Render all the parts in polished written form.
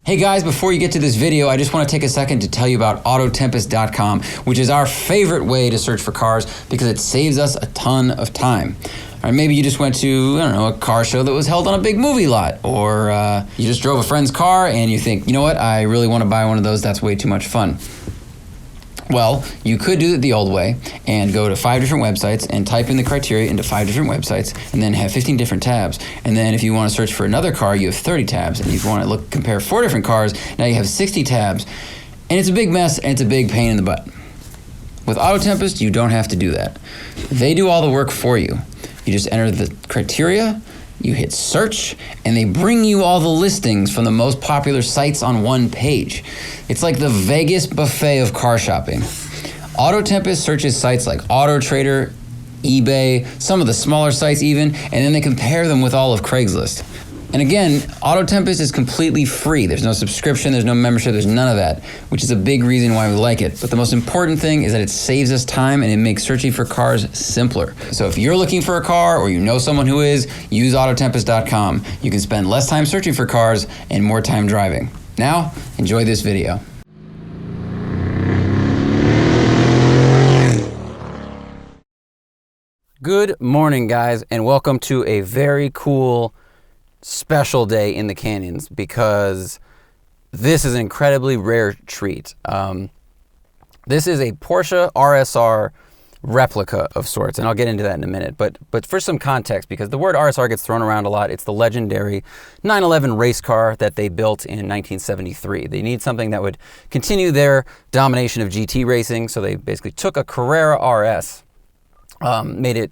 Hey guys, before you get to this video, I just want to take a second to tell you about Autotempest.com, which is our favorite way to search for cars because it saves us a ton of time. Or maybe you just went to, I don't know, a car show that was held on a big movie lot, or you just drove a friend's car and you think, you know what, I really want to buy one of those, that's way too much fun. Well, you could do it the old way and go to 5 different websites and type in the criteria into 5 different websites and then have 15 different tabs. And then if you want to search for another car, you have 30 tabs. And if you want to compare 4 different cars, now you have 60 tabs. And it's a big mess and it's a big pain in the butt. With Autotempest, you don't have to do that. They do all the work for you. You just enter the criteria, you hit search, and they bring you all the listings from the most popular sites on one page. It's like the Vegas buffet of car shopping. Autotempest searches sites like AutoTrader, eBay, some of the smaller sites even, and then they compare them with all of Craigslist. And again, Autotempest is completely free. There's no subscription, there's no membership, there's none of that, which is a big reason why we like it. But the most important thing is that it saves us time and it makes searching for cars simpler. So if you're looking for a car or you know someone who is, use Autotempest.com. You can spend less time searching for cars and more time driving. Now, enjoy this video. Good morning, guys, and welcome to a very cool special day in the canyons because this is an incredibly rare treat. This is a Porsche RSR replica of sorts, and I'll get into that in a minute. But for some context, because the word RSR gets thrown around a lot, it's the legendary 911 race car that they built in 1973. They need something that would continue their domination of GT racing, so they basically took a Carrera RS, made it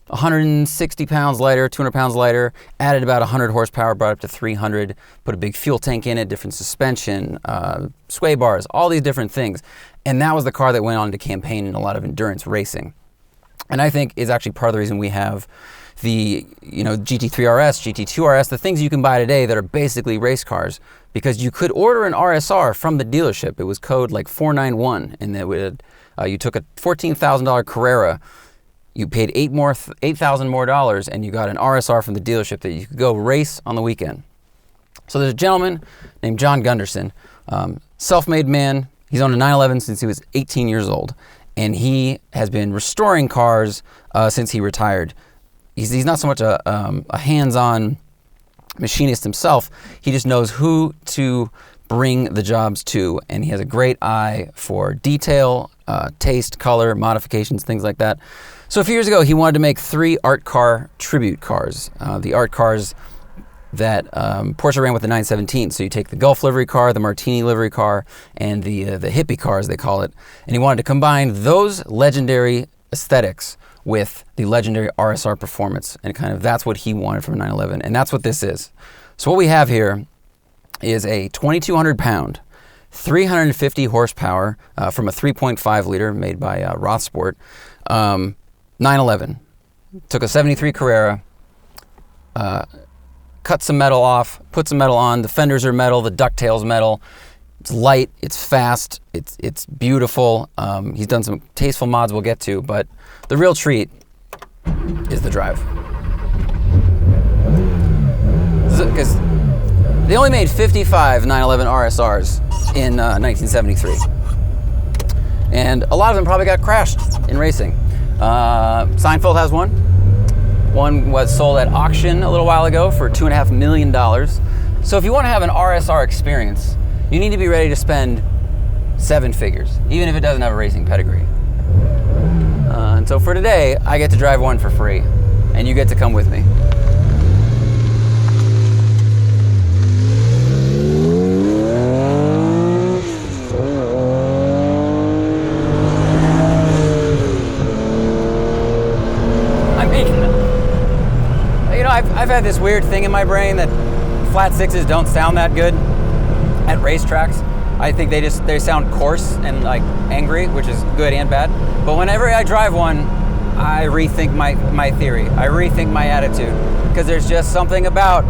160 pounds lighter, 200 pounds lighter, added about 100 horsepower, brought it up to 300, put a big fuel tank in it, different suspension, sway bars, all these different things. And that was the car that went on to campaign in a lot of endurance racing. And I think is actually part of the reason we have the, GT3 RS, GT2 RS, the things you can buy today that are basically race cars, because you could order an RSR from the dealership. It was code like 491, and that would, you took a $14,000 Carrera, you paid $8,000 more, and you got an RSR from the dealership that you could go race on the weekend. So there's a gentleman named John Gunderson, self-made man. He's owned a 911 since he was 18 years old, and he has been restoring cars since he retired. He's not so much a hands-on machinist himself. He just knows who to bring the jobs to, and he has a great eye for detail, taste, color, modifications, things like that. So a few years ago, he wanted to make 3 art car tribute cars. The art cars that Porsche ran with the 917. So you take the Gulf livery car, the Martini livery car, and the hippie car, as they call it. And he wanted to combine those legendary aesthetics with the legendary RSR performance. And kind of that's what he wanted from a 911. And that's what this is. So what we have here is a 2,200 pound, 350 horsepower from a 3.5 liter made by Rothsport. 911. Took a 73 Carrera, cut some metal off, put some metal on. The fenders are metal, the ducktail's metal. It's light, it's fast, it's beautiful. He's done some tasteful mods we'll get to, but the real treat is the drive. Because they only made 55 911 RSRs in 1973. And a lot of them probably got crashed in racing. Seinfeld has one. One was sold at auction a little while ago for $2.5 million. So if you want to have an RSR experience, you need to be ready to spend 7 figures, even if it doesn't have a racing pedigree. And so for today, I get to drive one for free, and you get to come with me. I've had this weird thing in my brain that flat sixes don't sound that good at racetracks. I think they sound coarse and like angry, which is good and bad. But whenever I drive one, I rethink my theory. I rethink my attitude, because there's just something about,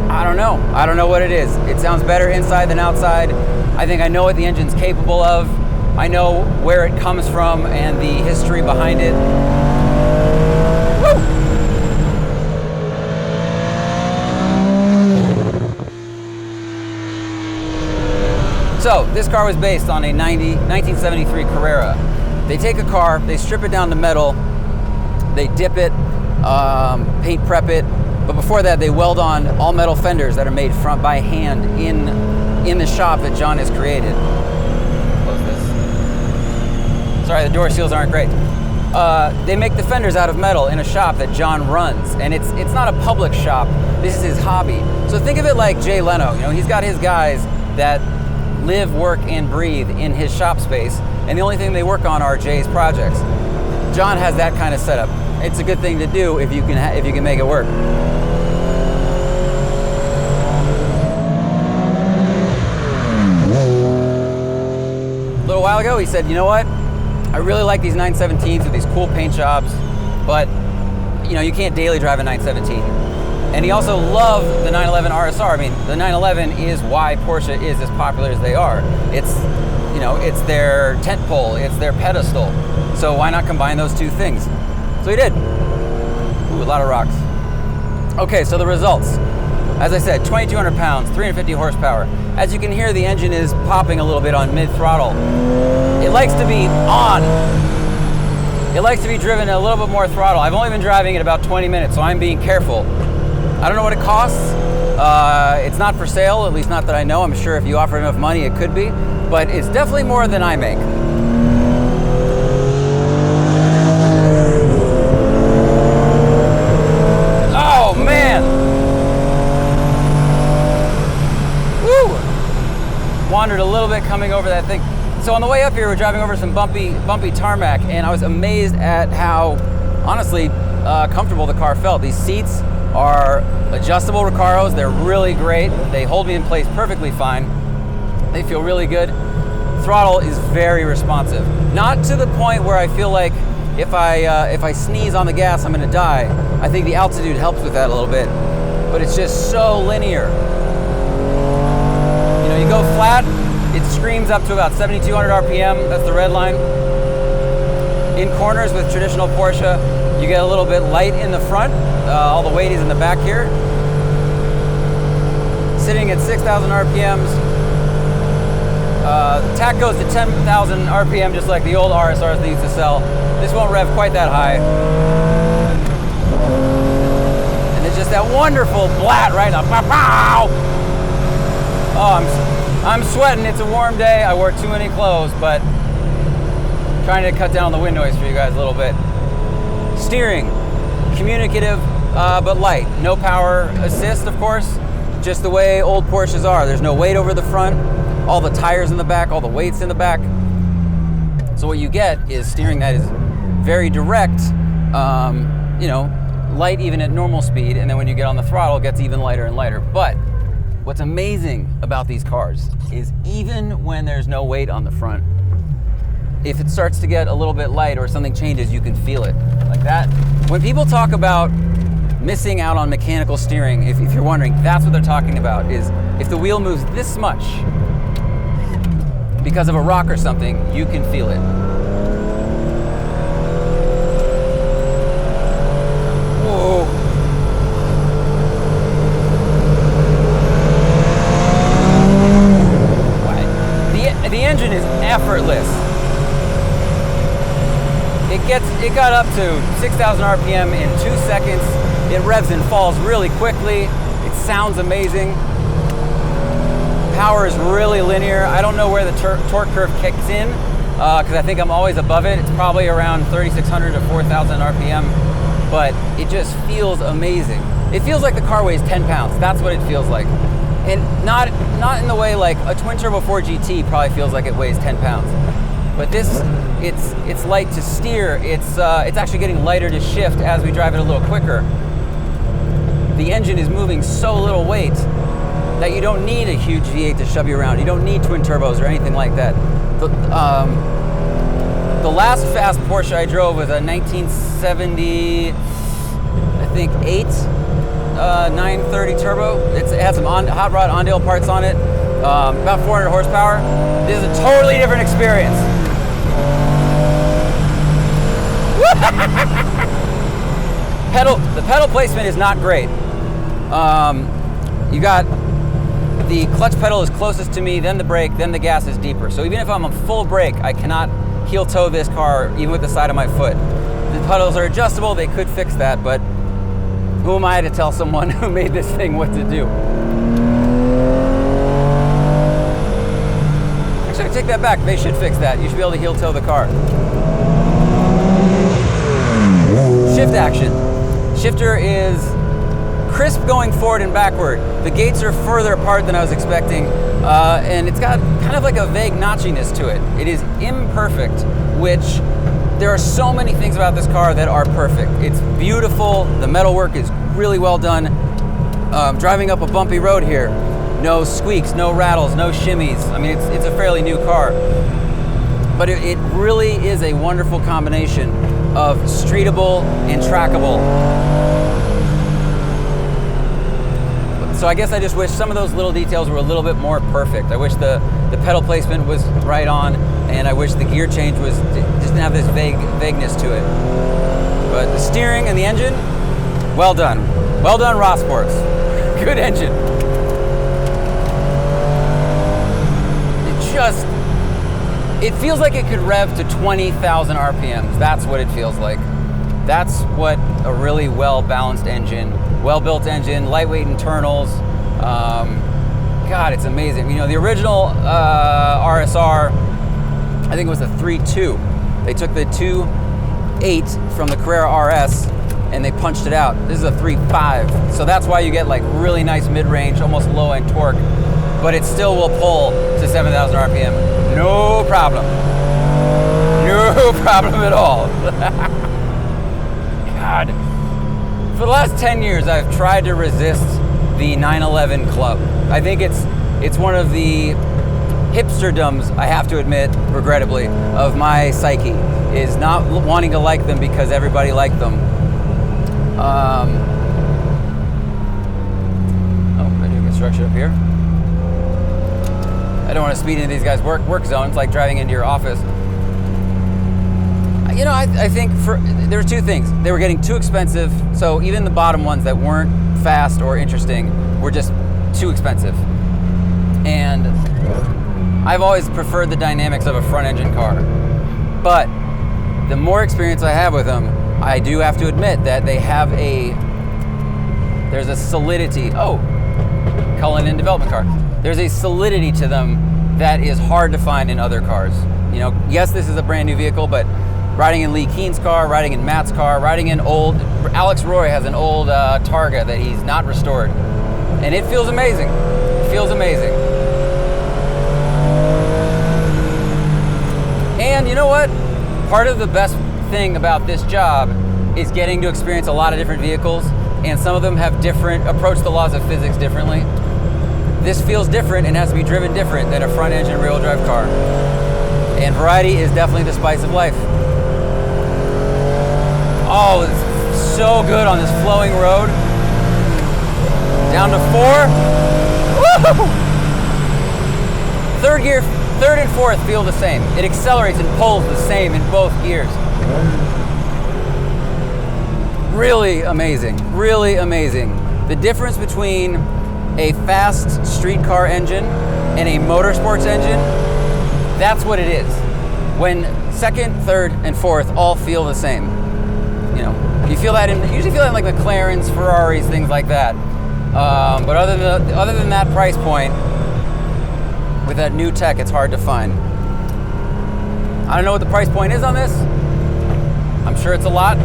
I don't know what it is. It sounds better inside than outside. I think I know what the engine's capable of. I know where it comes from and the history behind it. Woo! So this car was based on a 1973 Carrera. They take a car, they strip it down to metal, they dip it, paint prep it, but before that they weld on all metal fenders that are made by hand in the shop that John has created. Close this. Sorry, the door seals aren't great. They make the fenders out of metal in a shop that John runs, and it's not a public shop. This is his hobby. So think of it like Jay Leno. You know, he's got his guys that live, work, and breathe in his shop space, and the only thing they work on are Jay's projects. John has that kind of setup. It's a good thing to do if you can make it work. A little while ago, he said, you know what? I really like these 917s with these cool paint jobs, but you know, you can't daily drive a 917. And he also loved the 911 RSR. I mean, the 911 is why Porsche is as popular as they are. It's, you know, it's their tent pole, it's their pedestal. So why not combine those two things? So he did. Ooh, a lot of rocks. Okay, so the results. As I said, 2,200 pounds, 350 horsepower. As you can hear, the engine is popping a little bit on mid-throttle. It likes to be on. It likes to be driven at a little bit more throttle. I've only been driving it about 20 minutes, so I'm being careful. I don't know what it costs. It's not for sale, at least not that I know. I'm sure if you offer enough money, it could be, but it's definitely more than I make. Oh, man. Woo! Wandered a little bit coming over that thing. So on the way up here, we're driving over some bumpy tarmac, and I was amazed at how, honestly, comfortable the car felt. These seats are adjustable Recaros. They're really great. They hold me in place perfectly fine. They feel really good. Throttle is very responsive. Not to the point where I feel like if I sneeze on the gas, I'm gonna die. I think the altitude helps with that a little bit, but it's just so linear. You know, you go flat, it screams up to about 7,200 RPM. That's the red line. In corners with traditional Porsche, you get a little bit light in the front. All the weight is in the back here. Sitting at 6,000 RPMs. Tach goes to 10,000 RPM, just like the old RSRs they used to sell. This won't rev quite that high. And it's just that wonderful blat right up. Oh, I'm sweating. It's a warm day. I wore too many clothes, but trying to cut down on the wind noise for you guys a little bit. Steering, communicative, but light. No power assist, of course. Just the way old Porsches are. There's no weight over the front. All the tires in the back, all the weight's in the back. So what you get is steering that is very direct, you know, light even at normal speed, and then when you get on the throttle, it gets even lighter and lighter. But what's amazing about these cars is even when there's no weight on the front, if it starts to get a little bit light or something changes, you can feel it like that. When people talk about missing out on mechanical steering, if you're wondering, that's what they're talking about, is if the wheel moves this much because of a rock or something, you can feel it. Whoa. The engine is effortless. It got up to 6,000 RPM in 2 seconds. It revs and falls really quickly. It sounds amazing. Power is really linear. I don't know where the torque curve kicks in because I think I'm always above it. It's probably around 3,600 to 4,000 RPM, but it just feels amazing. It feels like the car weighs 10 pounds. That's what it feels like. And not in the way like a twin turbo 4 GT probably feels like it weighs 10 pounds. But this, it's light to steer. It's actually getting lighter to shift as we drive it a little quicker. The engine is moving so little weight that you don't need a huge V8 to shove you around. You don't need twin turbos or anything like that. The last fast Porsche I drove was a 1970, I think 8 930 turbo. It had some hot rod Ondale parts on it, about 400 horsepower. This is a totally different experience. The pedal placement is not great. You got the clutch pedal is closest to me, then the brake, then the gas is deeper. So even if I'm on full brake, I cannot heel toe this car even with the side of my foot. The pedals are adjustable, they could fix that, but who am I to tell someone who made this thing what to do? Actually, I take that back. They should fix that. You should be able to heel toe the car. Shift action. Shifter is crisp going forward and backward. The gates are further apart than I was expecting, and it's got kind of like a vague notchiness to it. It is imperfect, which there are so many things about this car that are perfect. It's beautiful. The metalwork is really well done. Driving up a bumpy road here, no squeaks, no rattles, no shimmies. I mean, it's a fairly new car, but it really is a wonderful combination of streetable and trackable. So I guess I just wish some of those little details were a little bit more perfect. I wish the pedal placement was right on, and I wish the gear change just didn't have this vagueness to it. But the steering and the engine, well done. Well done, Rothsports. Good engine. It feels like it could rev to 20,000 RPMs. That's what it feels like. That's what a really well-balanced engine, well-built engine, lightweight internals. God, it's amazing. You know, the original RSR, I think it was a 3.2. They took the 2.8 from the Carrera RS and they punched it out. This is a 3.5. So that's why you get like really nice mid-range, almost low-end torque, but it still will pull to 7,000 RPM. No problem. No problem at all. God. For the last 10 years, I've tried to resist the 911 club. I think it's one of the hipsterdoms, I have to admit, regrettably, of my psyche, is not wanting to like them because everybody liked them. Oh, I do construction up here. I don't want to speed into these guys' work zones like driving into your office. You know, I think there were two things. They were getting too expensive, so even the bottom ones that weren't fast or interesting were just too expensive. And I've always preferred the dynamics of a front engine car. But the more experience I have with them, I do have to admit that there's a solidity. Oh, Cullinan development car. There's a solidity to them that is hard to find in other cars. You know, yes, this is a brand new vehicle, but riding in Lee Keen's car, riding in Matt's car, riding in Alex Roy has an old Targa that he's not restored. And it feels amazing. It feels amazing. And you know what? Part of the best thing about this job is getting to experience a lot of different vehicles, and some of them have approach the laws of physics differently. This feels different and has to be driven different than a front engine rear-wheel drive car. And variety is definitely the spice of life. Oh, it's so good on this flowing road. Down to 4. Woo! Third and fourth feel the same. It accelerates and pulls the same in both gears. Really amazing, really amazing. The difference between a fast street car engine and a motorsports engine, that's what it is. When second, third, and fourth all feel the same. You know, you usually feel that in like McLarens, Ferraris, things like that. But other than that price point, with that new tech, it's hard to find. I don't know what the price point is on this. I'm sure it's a lot.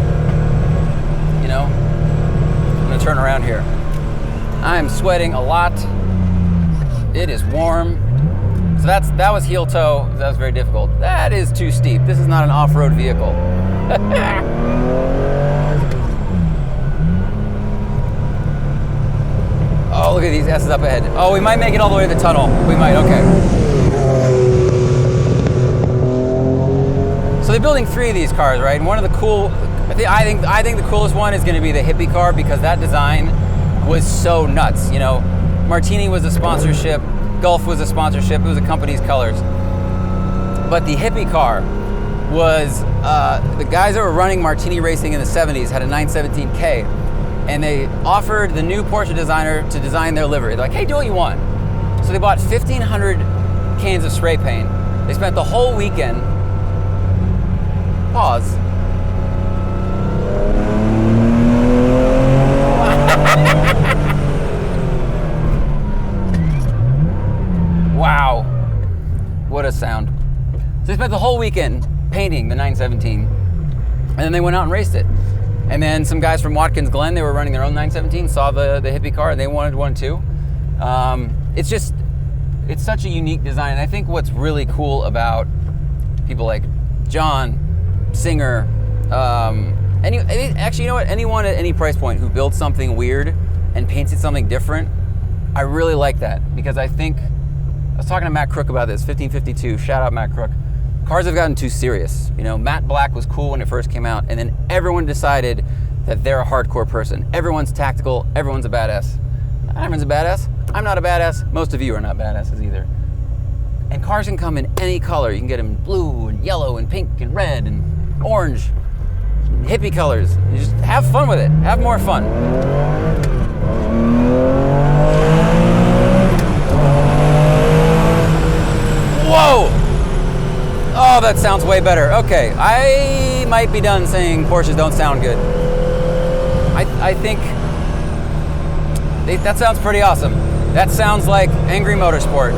You know, I'm gonna turn around here. I'm sweating a lot. It is warm. So that was heel toe. That was very difficult. That is too steep. This is not an off-road vehicle. Oh, look at these S's up ahead. Oh, we might make it all the way to the tunnel. We might, okay. So they're building 3 of these cars, right? And one of the cool, I think the coolest one is gonna be the hippie car, because that design was so nuts. You know, Martini was a sponsorship, Gulf was a sponsorship, it was the company's colors. But the hippie car was, the guys that were running Martini racing in the 70s had a 917K, and they offered the new Porsche designer to design their livery. They're like, hey, do what you want. So they bought 1,500 cans of spray paint. They spent the whole weekend. Pause. Wow. What a sound. So they spent the whole weekend painting the 917, and then they went out and raced it. And then some guys from Watkins Glen, they were running their own 917, saw the hippie car, and they wanted one too. It's such a unique design. And I think what's really cool about people like John, Singer, actually, you know what? Anyone at any price point who builds something weird and paints it something different, I really like that, because I think, I was talking to Matt Crook about this, 1552, shout out Matt Crook. Cars have gotten too serious. You know, matte black was cool when it first came out, and then everyone decided that they're a hardcore person. Everyone's tactical, everyone's a badass. Not everyone's a badass. I'm not a badass. Most of you are not badasses either. And cars can come in any color. You can get them in blue and yellow and pink and red and orange, and hippie colors. You just have fun with it. Have more fun. Whoa! Oh, that sounds way better. Okay, I might be done saying Porsches don't sound good. I think that sounds pretty awesome. That sounds like Angry Motorsport.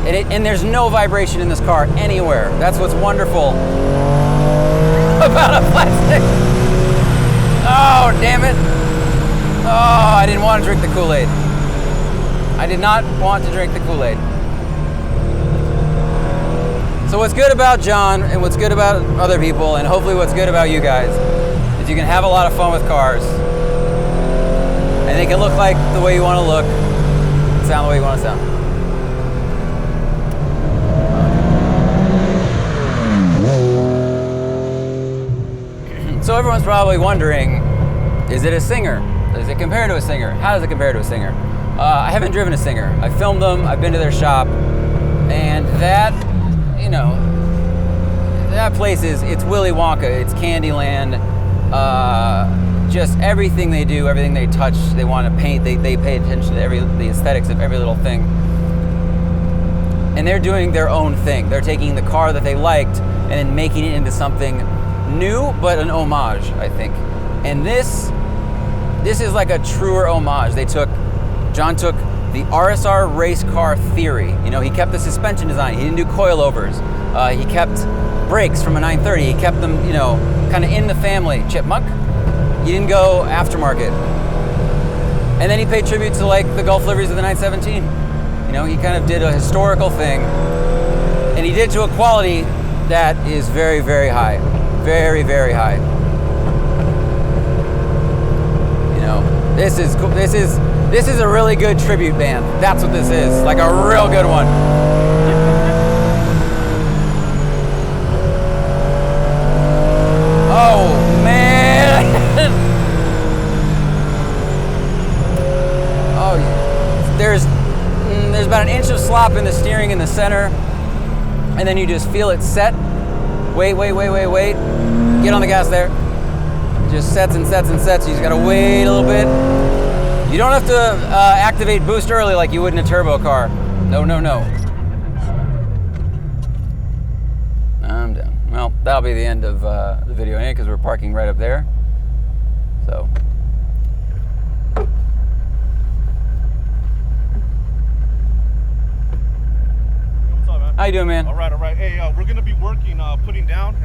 And there's no vibration in this car anywhere. That's what's wonderful about a plastic. Oh, damn it. Oh, I didn't want to drink the Kool-Aid. I did not want to drink the Kool-Aid. So what's good about John and what's good about other people, and hopefully what's good about you guys, is you can have a lot of fun with cars. And they can look like the way you want to look, sound the way you want to sound. So everyone's probably wondering, is it a Singer? Does it compare to a Singer? How does it compare to a Singer? I haven't driven a Singer. I filmed them, I've been to their shop, and that, you know, that place it's Willy Wonka, it's Candyland. Just everything they do, everything they touch, they want to paint, they pay attention to the aesthetics of every little thing. And they're doing their own thing. They're taking the car that they liked and then making it into something new, but an homage, I think. And this is like a truer homage. John took the RSR race car theory. You know, he kept the suspension design. He didn't do coilovers. He kept brakes from a 930. He kept them, you know, kind of in the family. Chipmunk. He didn't go aftermarket. And then he paid tribute to like the Gulf liveries of the 917. You know, he kind of did a historical thing, and he did it to a quality that is very, very high. Very, very high. You know, this is cool. This is a really good tribute band. That's what this is. Like a real good one. Oh man. Oh, there's about an inch of slop in the steering in the center, and then you just feel it set. Wait. Get on the gas there. Just sets and sets and sets. You just gotta wait a little bit. You don't have to activate boost early like you would in a turbo car. No. I'm done. Well, that'll be the end of the video anyway, because we're parking right up there. So. How you doing, man? All right. Hey, we're gonna be working, putting down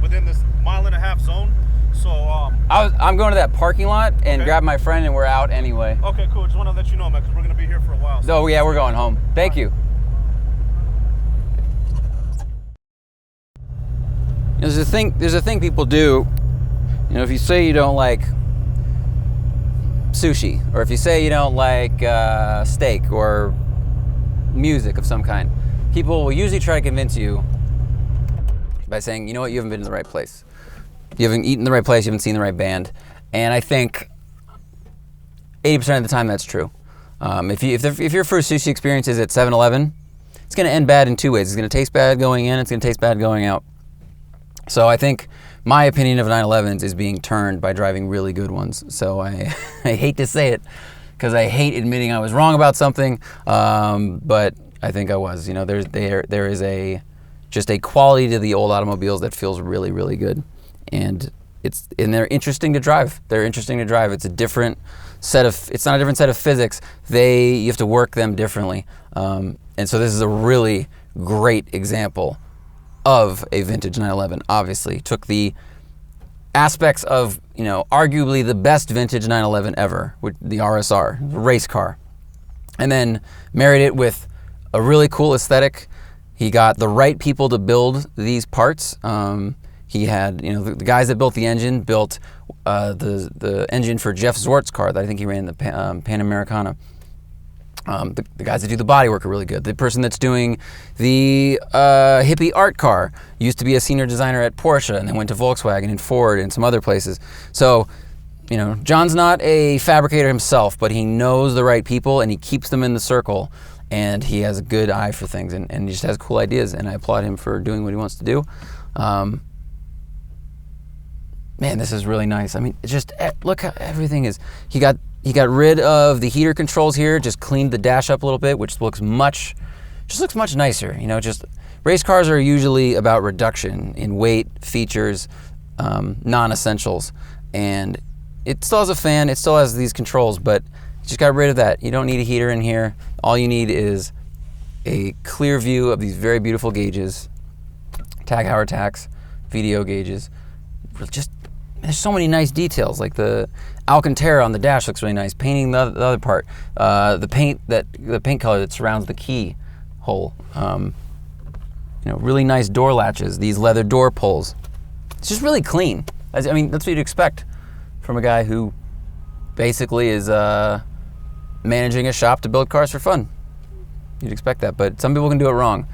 within this 1.5 mile zone. So I'm going to that parking lot and grab my friend, and we're out anyway. Okay, cool. Just want to let you know, man, because we're gonna be here for a while. So. Oh yeah, we're going home. Thank you. There's a thing people do. You know, if you say you don't like sushi, or if you say you don't like steak or music of some kind, people will usually try to convince you by saying, you know what, you haven't been to the right place. You haven't eaten the right place, you haven't seen the right band. And I think 80% of the time that's true. If your first sushi experience is at 7-Eleven, it's gonna end bad in two ways. It's gonna taste bad going in, it's gonna taste bad going out. So I think my opinion of 911s is being turned by driving really good ones. So I hate to say it, because I hate admitting I was wrong about something, but I think I was. You know, there is just a quality to the old automobiles that feels really, really good, and they're interesting to drive. It's a different set of. It's not a different set of physics. You have to work them differently, and so this is a really great example of a vintage 911. Obviously, took the aspects of, you know, arguably the best vintage 911 ever, with the RSR, the race car, and then married it with a really cool aesthetic. He got the right people to build these parts. He had, you know, the guys that built the engine built the engine for Jeff Zwart's car that I think he ran in the Pan Americana. The guys that do the bodywork are really good. The person that's doing the hippie art car used to be a senior designer at Porsche and then went to Volkswagen and Ford and some other places. So, you know, John's not a fabricator himself, but he knows the right people and he keeps them in the circle, and he has a good eye for things, and he just has cool ideas, and I applaud him for doing what he wants to do. Man, this is really nice. I mean, just look how everything is. He got rid of the heater controls here, just cleaned the dash up a little bit, which looks much nicer. You know, just race cars are usually about reduction in weight, features, non-essentials, and it still has a fan, it still has these controls, but just got rid of that. You don't need a heater in here. All you need is a clear view of these very beautiful gauges, tag heuer tacks, VDO gauges. Just, there's so many nice details, like the Alcantara on the dash looks really nice. Painting the other part, the paint color that surrounds the key hole. You know, really nice door latches. These leather door pulls. It's just really clean. I mean, that's what you'd expect from a guy who basically is managing a shop to build cars for fun. You'd expect that, but some people can do it wrong.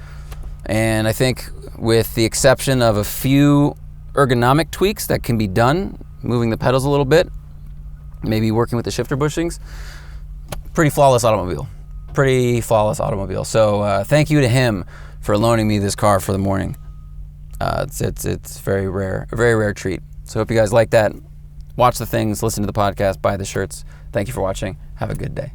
And I think, with the exception of a few ergonomic tweaks that can be done, moving the pedals a little bit, maybe working with the shifter bushings, pretty flawless automobile. So thank you to him for loaning me this car for the morning. It's very rare, a very rare treat. So hope you guys like that. Watch the things, listen to the podcast, buy the shirts. Thank you for watching. Have a good day.